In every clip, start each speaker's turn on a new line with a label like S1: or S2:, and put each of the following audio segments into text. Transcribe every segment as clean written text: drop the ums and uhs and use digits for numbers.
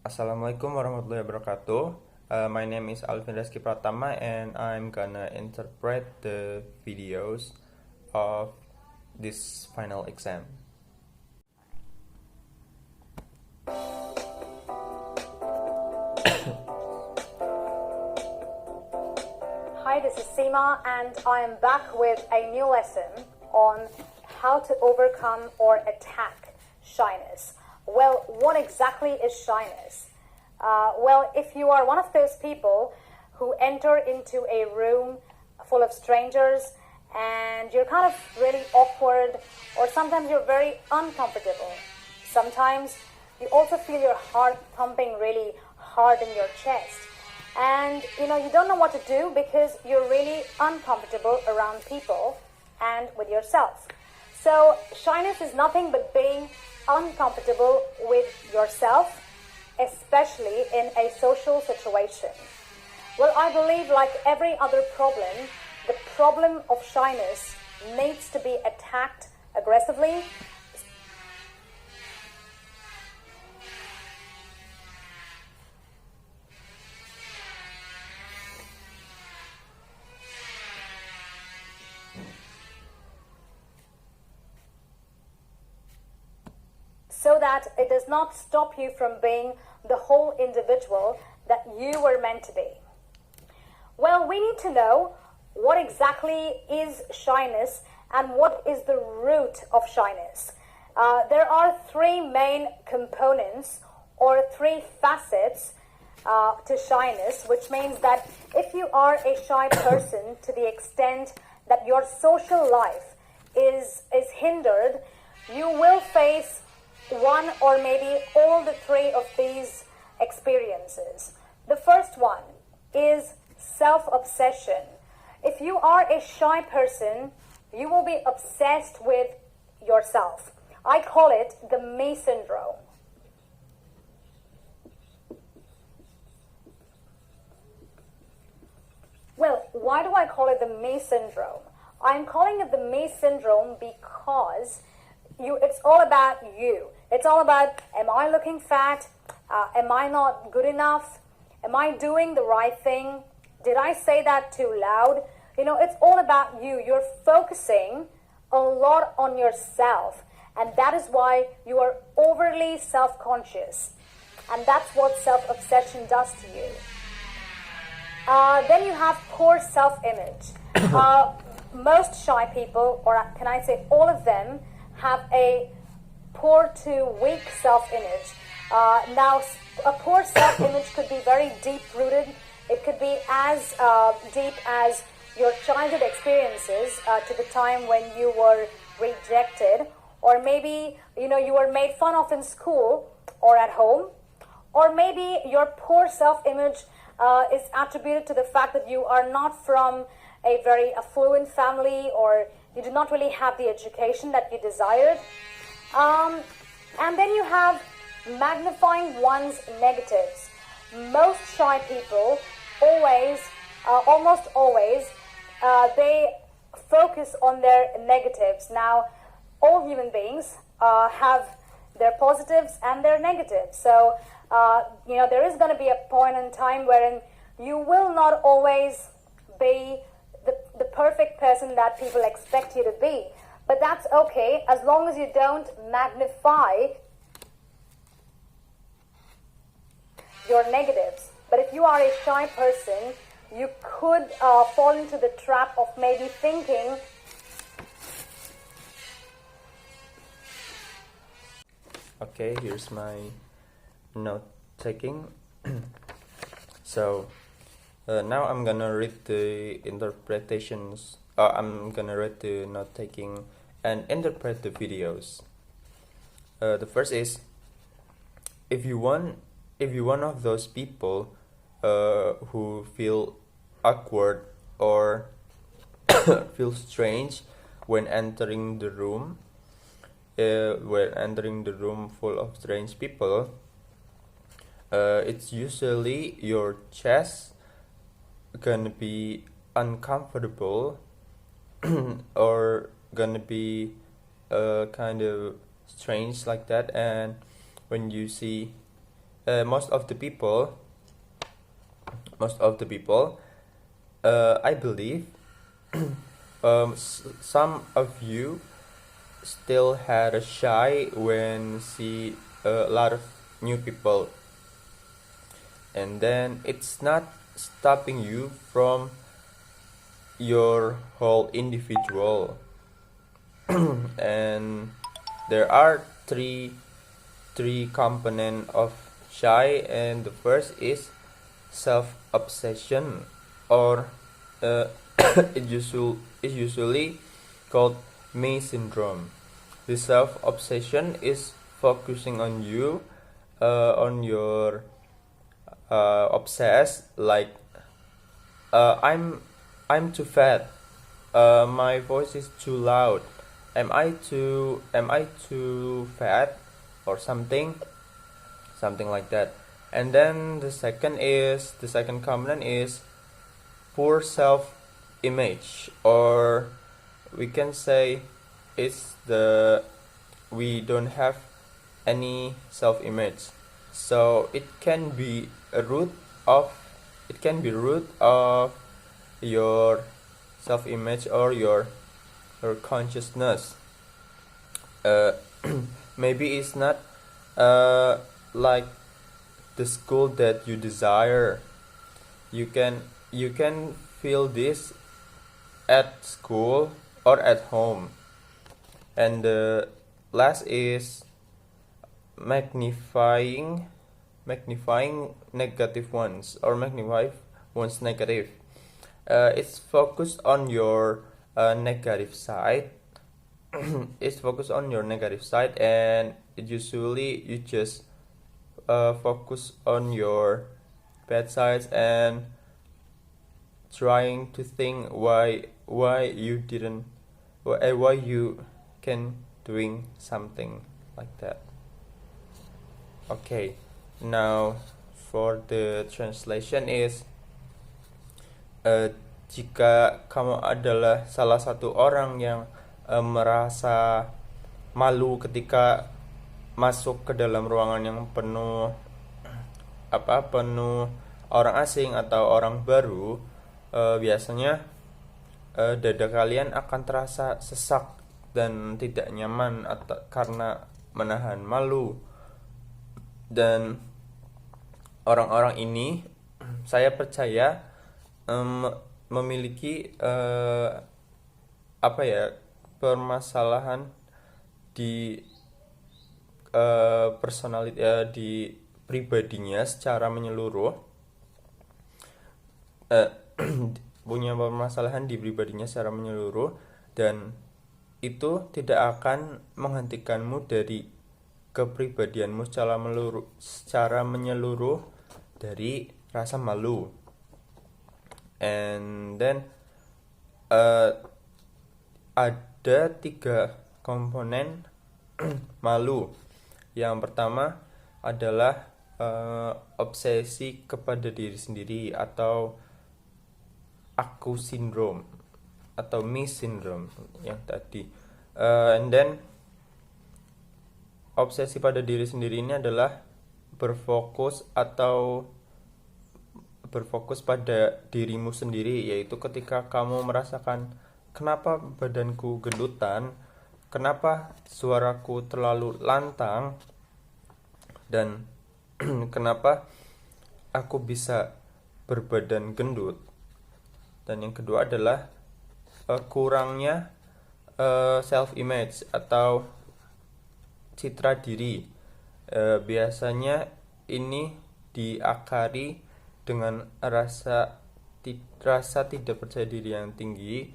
S1: Assalamualaikum warahmatullahi wabarakatuh. My name is Alfin Rezky Pratama, and I'm gonna interpret the videos of this final exam.
S2: Hi, this is Seema, and I am back with a new lesson on how to overcome or attack shyness. Well, what exactly is shyness? Well, if you are one of those people who enter into a room full of strangers and you're kind of really awkward, or sometimes you're very uncomfortable, sometimes you also feel your heart thumping really hard in your chest, and you don't know what to do because you're really uncomfortable around people and with yourself. So shyness is nothing but being uncomfortable with yourself, especially in a social situation. Well, I believe, like every other problem, the problem of shyness needs to be attacked aggressively. So that it does not stop you from being the whole individual that you were meant to be. Well, we need to know what exactly is shyness and what is the root of shyness. There are three main components or three facets to shyness, which means that if you are a shy person to the extent that your social life is hindered, you will face one or maybe all the three of these experiences. The first one is self-obsession. If you are a shy person, you will be obsessed with yourself. I call it the me syndrome. Well, why do I call it the me syndrome? I'm calling it the me syndrome because it's all about you. It's all about, am I looking fat? Am I not good enough? Am I doing the right thing? Did I say that too loud? It's all about you. You're focusing a lot on yourself, and that is why you are overly self-conscious. And that's what self-obsession does to you. Then you have poor self-image. Most shy people, or can I say all of them, have a poor to weak self-image. Now, a poor self-image could be very deep-rooted. It could be as deep as your childhood experiences to the time when you were rejected, or maybe you were made fun of in school or at home, or maybe your poor self-image is attributed to the fact that you are not from a very affluent family, or you do not really have the education that you desired. And then you have magnifying one's negatives. Most shy people almost always, they focus on their negatives. Now, all human beings have their positives and their negatives. So, there is going to be a point in time wherein you will not always be the perfect person that people expect you to be. But that's okay, as long as you don't magnify your negatives. But if you are a shy person, you could fall into the trap of maybe thinking,
S1: Okay, here's my note taking. So now I'm gonna read the interpretations. I'm gonna read the note taking and interpret the videos. The first is, if you one of those people who feel awkward or feel strange when entering the room full of strange people, it's usually your chest gonna be uncomfortable or gonna be kind of strange like that, and when you see most of the people, I believe, some of you still had a shy when see a lot of new people, and then it's not stopping you from your whole individual. And there are three component of shy, and the first is self-obsession, or it's usually called me syndrome. The self-obsession is focusing on you, on your obsessed, like I'm too fat, my voice is too loud, am I too fat, or something like that. And then the second component is poor self image, or we can say it's we don't have any self image. So it can be a root of your self image or your consciousness. Maybe it's not like the school that you desire. You can feel this at school or at home. And the last is magnifying negative ones, or magnify one's negative. It's focused on your negative side. It's focused on your negative side, and usually you just focus on your bad sides and trying to think why you can doing something like that. Okay, now for the translation is, jika kamu adalah salah satu orang yang merasa malu ketika masuk ke dalam ruangan yang penuh orang asing atau orang baru, biasanya dada kalian akan terasa sesak dan tidak nyaman karena menahan malu. Dan orang-orang ini, saya percaya, memiliki permasalahan di personality, di pribadinya secara menyeluruh, punya permasalahan di pribadinya secara menyeluruh, dan itu tidak akan menghentikanmu dari kepribadianmu secara menyeluruh dari rasa malu. And then ada 3 komponen malu. Yang pertama adalah obsesi kepada diri sendiri, atau aku syndrome atau me syndrome yang tadi. And then obsesi pada diri sendiri ini adalah berfokus pada dirimu sendiri, yaitu ketika kamu merasakan, kenapa badanku gendutan, kenapa suaraku terlalu lantang, dan kenapa aku bisa berbadan gendut. Dan yang kedua adalah kurangnya self image atau citra diri. Biasanya ini diakari dengan rasa tidak percaya diri yang tinggi.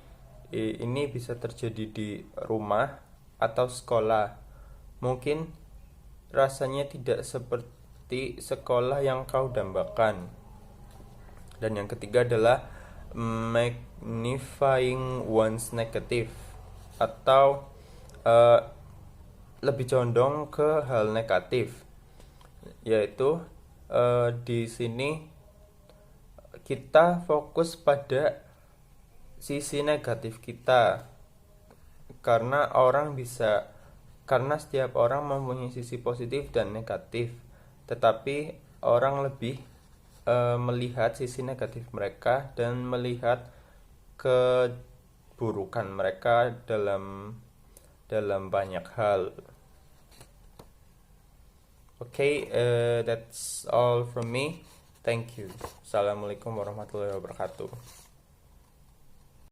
S1: Ini bisa terjadi di rumah atau sekolah. Mungkin rasanya tidak seperti sekolah yang kau dambakan. Dan yang ketiga adalah magnifying one's negative, atau lebih condong ke hal negatif, yaitu di sini kita fokus pada sisi negatif kita, karena setiap orang mempunyai sisi positif dan negatif, tetapi orang lebih melihat sisi negatif mereka dan melihat keburukan mereka dalam banyak hal. Okay, that's all from me. Thank you. Assalamualaikum warahmatullahi wabarakatuh.